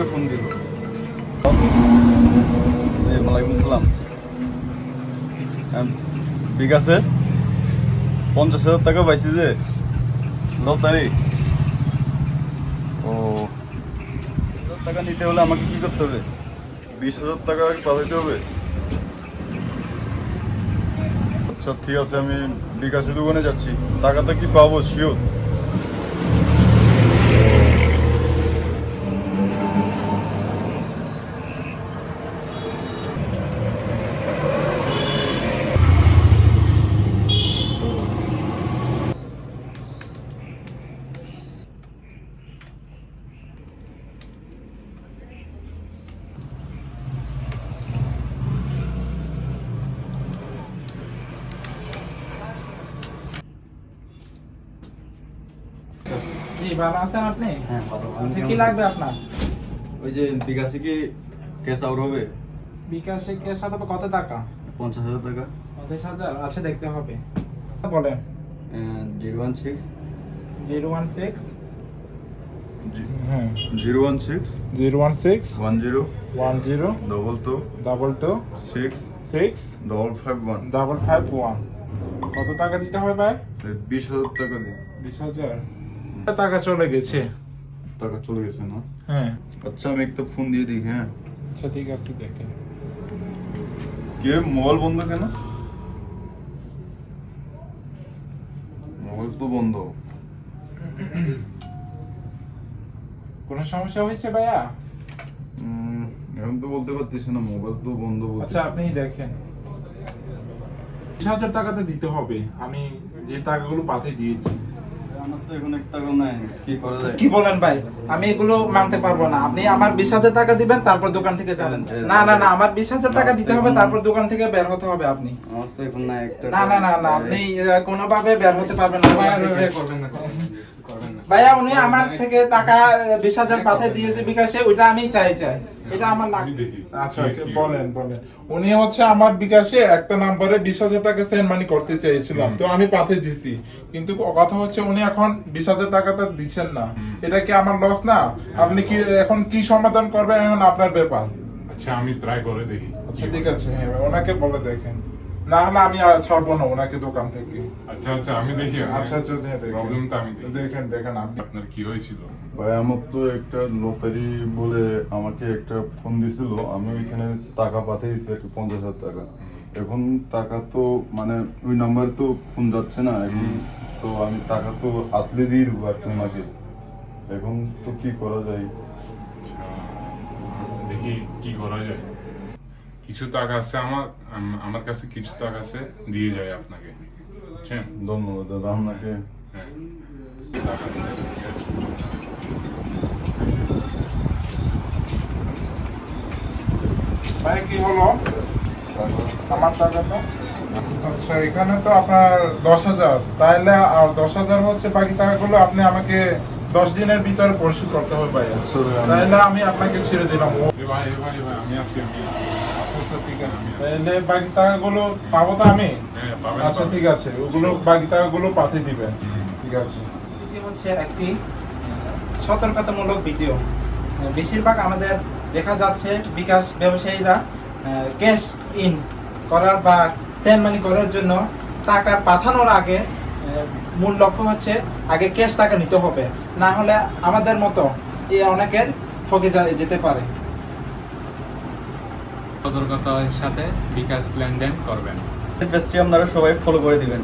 থেকে ফোন দিল। ওয়ালাইকুম সালাম। বিকাশে 50,000 টাকা পাইছি যে 9 তারিখ। ও 50,000 টাকা নিতে হলে আমাকে কি করতে হবে? 20,000 টাকা পাঠাইতে হবে। আচ্ছা ঠিক আছে, আমি বিকাশের দোকানে যাচ্ছি। টাকাটা কি পাবো শিওর? জি, ভালো আছেন আপনি? হ্যাঁ ভালো। আচ্ছা, কি লাগবে আপনার? ওই যে বিকাশে কি ক্যাশ আউট হবে? বিকাশে ক্যাশ সাথে কত টাকা? 50,000 টাকা। 50,000? আচ্ছা, দেখতে হবে। বলেন। 016 016 হ্যাঁ 016 016 10 10 22 22 6 6 551। 551। কত টাকা দিতে হবে ভাই? 20,000 টাকা দিন। 20,000 টাকা চলে গেছে। টাকা চলে গেছে না? হ্যাঁ। আচ্ছা আমি একটা ফোন দিয়ে দিই। হ্যাঁ আচ্ছা ঠিক আছে, দেখেন। কি রে, মোবাইল বন্ধ কেন? মোবাইল তো বন্ধ। কোনো সমস্যা হয়েছে ভাইয়া? এখন তো বলতে পারতেছি না, মোবাইল তো বন্ধ বলছে। আচ্ছা আপনি দেখেন, 20,000 টাকা তো দিতে হবে। আমি যে টাকাগুলো পাঠিয়ে দিয়েছি। আমার তো এখন 1 টাকা নাই, কি করা যায়? কি বলেন ভাই? আমি এগুলো মানতে পারবো না। আপনি আমার 20,000 টাকা দিবেন, তারপর দোকান থেকে যাবেন। না না না, আমার 20,000 টাকা দিতে হবে, তারপর দোকান থেকে বের হতে হবে আপনি। আমার তো এখন নাই 1 টাকা। না না না না, আপনি কোনোভাবে বের হতে পারবেন না দোকান থেকে। ভাইয়া, উনি আমার থেকে টাকা 20,000 পাঠিয়ে দিয়েছে বিকাশে, ওইটা আমি চাই। এটা আমার লাগবে। আচ্ছা বলেন। উনি হচ্ছে আমার বিকাশে একটা নম্বরে 20,000 টাকা সেন্ড মানি করতে চেয়েছিলাম, তো আমি পাঠিয়ে দিছি। কিন্তু কথা হচ্ছে উনি এখন 20,000 টাকাটা দিচ্ছেন না। এটা কি আমার লস না? আপনি কি এখন কি সমাধান করবেন, এখন আপনার ব্যাপার। আচ্ছা আমি ট্রাই করে দেখি। আচ্ছা ঠিক আছে, হ্যাঁ ওনাকে বলে দেখেন। না হলে আমি আর ছাড়বো না ওনাকে দোকান থেকে। আচ্ছা আমি দেখি। আচ্ছা হ্যাঁ দেখেন। প্রবলেমটা আমি দেখি। দেখেন আপনি। আপনার কি হয়েছিল? ভাই আমার তো একটা লটারি বলে আমাকে একটা ফোন দিছিল, আমি ওইখানে টাকা পাঠিয়েছি একটা 50,000 টাকা। এখন টাকা তো মানে ওই নাম্বারে তো ফোন যাচ্ছে না এখন। তো আমি টাকা তো আসলে দিয়ে দেবো আর কি ওনাকে। এখন তো কি করা যায়? আচ্ছা দেখি কি করা যায়। কিছু টাকা আছে আমার কাছে, কিছু টাকা আছে, দিয়ে যায় আপনাকে, বুঝছেন? ধন্যবাদ দাদা আপনাকে। হ্যাঁ টাকা আছে। ভাই কি হলো আমার টাকাটা? আচ্ছা এখানে তো আপনার 10,000, তাহলে আর 10,000 হচ্ছে, বাকি টাকাগুলো আপনি আমাকে 10 দিনের ভিতরে পরিশোধ করতে হবে ভাইয়া। তাহলে আমি আপনাকে ছেড়ে দিলাম। এ ভাই আমি আছি। আচ্ছা ঠিক আছে, তাহলে বাকি টাকাগুলো পাবো তো আমি? হ্যাঁ পাবেন। আচ্ছা ঠিক আছে, ওগুলো বাকি টাকাগুলো পাঠিয়ে দিবেন। ঠিক আছে। এটি হচ্ছে একটি সতর্কতামূলক ভিডিও। বেশিরভাগ আমাদের দেখা যাচ্ছে বিকাশ ব্যবসায়ীরা ক্যাশ ইন করার বা সেন্ড মানি করার জন্য টাকা পাঠানোর আগে মূল লক্ষ্য হচ্ছে আগে ক্যাশ টাকা নিতে হবে, না হলে আমাদের মতো অনেকের ঠকে যেতে পারে। সতর্কতার সাথে বিকাশ লেনদেন করবেন। পেজটি আপনারা সবাই ফলো করে দিবেন।